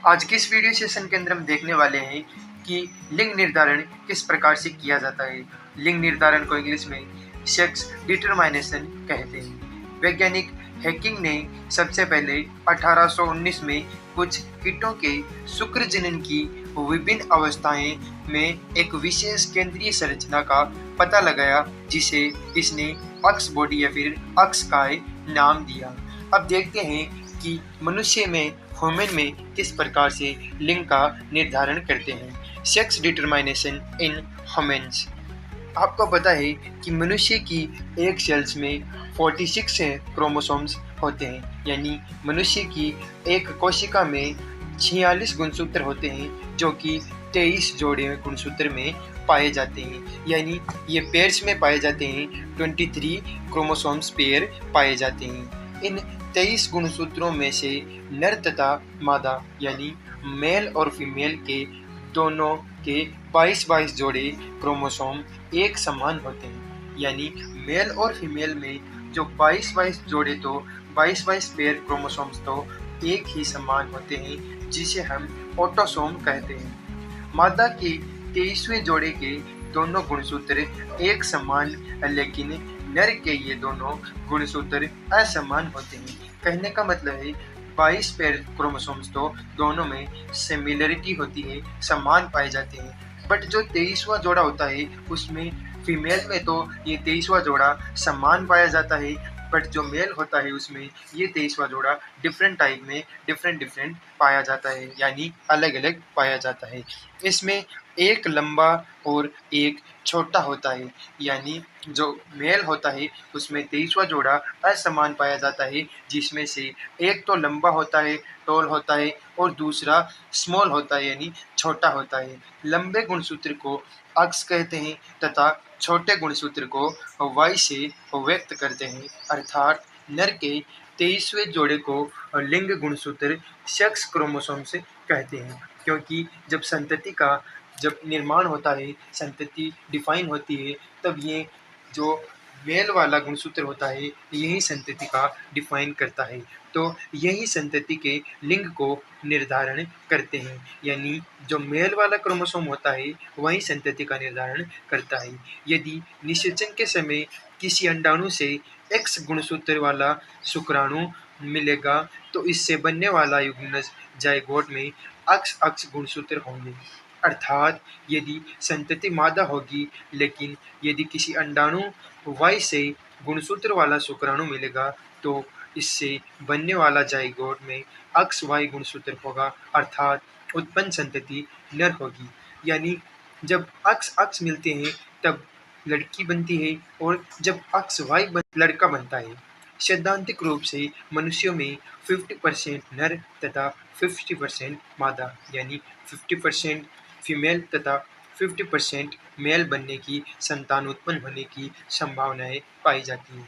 आज के इस वीडियो सेशन के अंदर हम देखने वाले हैं कि लिंग निर्धारण किस प्रकार से किया जाता है। लिंग निर्धारण को इंग्लिश में सेक्स डिटरमाइनेशन कहते हैं। वैज्ञानिक हैकिंग ने सबसे पहले 1819 में कुछ कीटों के शुक्र जनन की विभिन्न अवस्थाएं में एक विशेष केंद्रीय संरचना का पता लगाया, जिसे इसने अक्स बॉडी या फिर अक्स काय नाम दिया। अब देखते हैं कि मनुष्य में ह्यूमन में किस प्रकार से लिंग का निर्धारण करते हैं। Sex determination in humans. आपको पता है कि मनुष्य की एक सेल्स में 46 क्रोमोसोम्स होते हैं, यानी मनुष्य की एक कोशिका में 46 गुणसूत्र होते हैं, जो कि 23 जोड़े गुणसूत्र में पाए जाते हैं। यानी ये पेयर्स में पाए जाते हैं, 23 क्रोमोसोम्स पेयर पाए जाते हैं। इन 23 गुणसूत्रों में से नर तथा मादा यानी मेल और फीमेल के दोनों के 22 जोड़े क्रोमोसोम एक समान होते हैं। यानी मेल और फीमेल में जो 22 जोड़े तो 22 पेयर क्रोमोसोम्स तो एक ही समान होते हैं, जिसे हम ऑटोसोम कहते हैं। मादा के 23वें जोड़े के दोनों गुणसूत्र एक समान, लेकिन नर के ये दोनों गुणसूत्र असमान होते हैं। कहने का मतलब है 22 पेयर क्रोमोसोम्स तो दोनों में सिमिलरिटी होती है, समान पाए जाते हैं, बट जो 23वां जोड़ा होता है उसमें फीमेल में तो ये 23वां जोड़ा समान पाया जाता है, बट जो मेल होता है उसमें ये 23वां जोड़ा डिफरेंट टाइप में डिफरेंट पाया जाता है, यानी अलग अलग पाया जाता है। इसमें एक लंबा और एक छोटा होता है, यानी जो मेल होता है उसमें 23वां जोड़ा असमान पाया जाता है, जिसमें से एक तो लंबा होता है, टॉल होता है, और दूसरा स्मॉल होता है, यानी छोटा होता है। लंबे गुणसूत्र को अक्स कहते हैं तथा छोटे गुणसूत्र को वाई से व्यक्त करते हैं, अर्थात नर के 23वें जोड़े को लिंग गुणसूत्र सेक्स क्रोमोसोम से कहते हैं, क्योंकि जब निर्माण होता है, संतति डिफाइन होती है, तब ये जो मेल वाला गुणसूत्र होता है यही संतति का डिफाइन करता है। तो यही संतति के लिंग को निर्धारण करते हैं, यानी जो मेल वाला क्रोमोसोम होता है वही संतति का निर्धारण करता है। यदि निषेचन के समय किसी अंडाणु से एक्स गुणसूत्र वाला शुक्राणु मिलेगा, तो इससे बनने वाला युग्मनज जायगोट में अक्स अक्स गुणसूत्र होंगे। अर्थात यदि संतति मादा होगी, लेकिन यदि किसी अंडाणु वाई से गुणसूत्र वाला शुक्राणु मिलेगा, तो इससे बनने वाला जाइगोट में अक्स वाई गुणसूत्र होगा, अर्थात उत्पन्न संतति नर होगी। यानी जब अक्स अक्स मिलते हैं तब लड़की बनती है, और जब अक्स वाई लड़का बनता है। सैद्धांतिक रूप से मनुष्यों में 50% नर तथा 50% मादा, यानी 50% फीमेल तथा 50% मेल बनने की, संतान उत्पन्न होने की संभावनाएं पाई जाती हैं।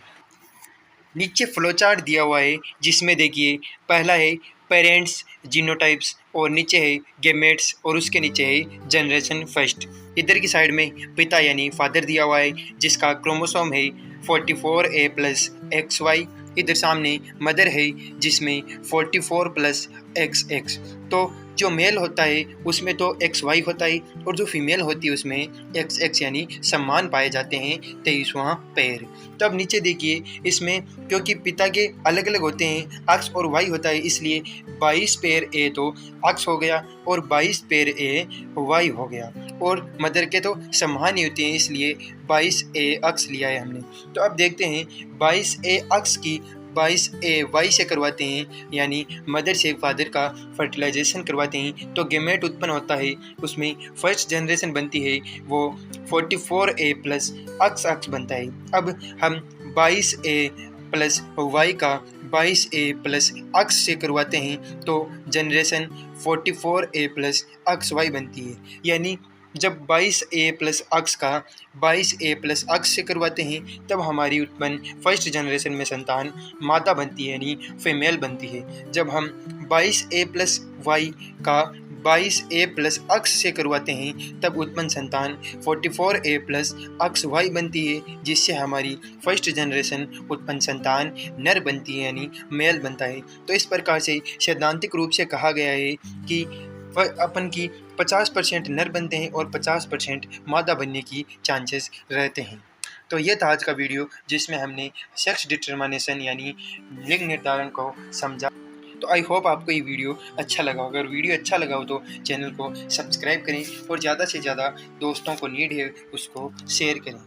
नीचे फ्लोचार्ट दिया हुआ है, जिसमें देखिए पहला है पेरेंट्स जीनोटाइप्स, और नीचे है गेमेट्स, और उसके नीचे है जनरेशन फर्स्ट। इधर की साइड में पिता यानी फादर दिया हुआ है, जिसका क्रोमोसोम है 44A + XY। इधर सामने मदर है, जिसमें 44 + XX। तो जो मेल होता है उसमें तो XY होता है, और जो फीमेल होती है उसमें XX, यानी समान पाए जाते हैं 23वां पेयर। तब नीचे देखिए, इसमें क्योंकि पिता के अलग अलग होते हैं, अक्स और वाई होता है, इसलिए 22 पेयर ए तो अक्स हो गया और 22 पेयर ए वाई हो गया, और मदर के तो समान ही होते हैं, इसलिए 22A अक्स लिया है हमने। तो अब देखते हैं 22A अक्स की 22A वाई से करवाते हैं, यानी मदर से फादर का फर्टिलाइजेशन करवाते हैं, तो गेमेट उत्पन्न होता है, उसमें फर्स्ट जनरेशन बनती है, वो 44A + अक्स अक्स बनता है। अब हम 22A + वाई का 22A + अक्स से करवाते हैं, तो जनरेशन 44A + अक्स वाई बनती है। यानी जब 22A + अक्स का 22A + अक्स से करवाते हैं, तब हमारी उत्पन्न फर्स्ट जनरेशन में संतान मादा बनती है, यानी फीमेल बनती है। जब हम 22A + वाई का 22A प्लस अक्स से करवाते हैं तब उत्पन्न संतान 44A प्लस अक्स वाई बनती है, जिससे हमारी फर्स्ट जनरेशन उत्पन्न संतान नर बनती है, यानी मेल बनता है। तो इस प्रकार से सैद्धांतिक रूप से कहा गया है कि अपन की 50% नर बनते हैं और 50% मादा बनने की चांसेस रहते हैं। तो ये था आज का वीडियो, जिसमें हमने सेक्स डिटरमिनेशन यानी लिंग निर्धारण को समझा। तो आई होप आपको ये वीडियो अच्छा लगा। अगर वीडियो अच्छा लगा हो तो चैनल को सब्सक्राइब करें और ज़्यादा से ज़्यादा दोस्तों को नीड है उसको शेयर करें।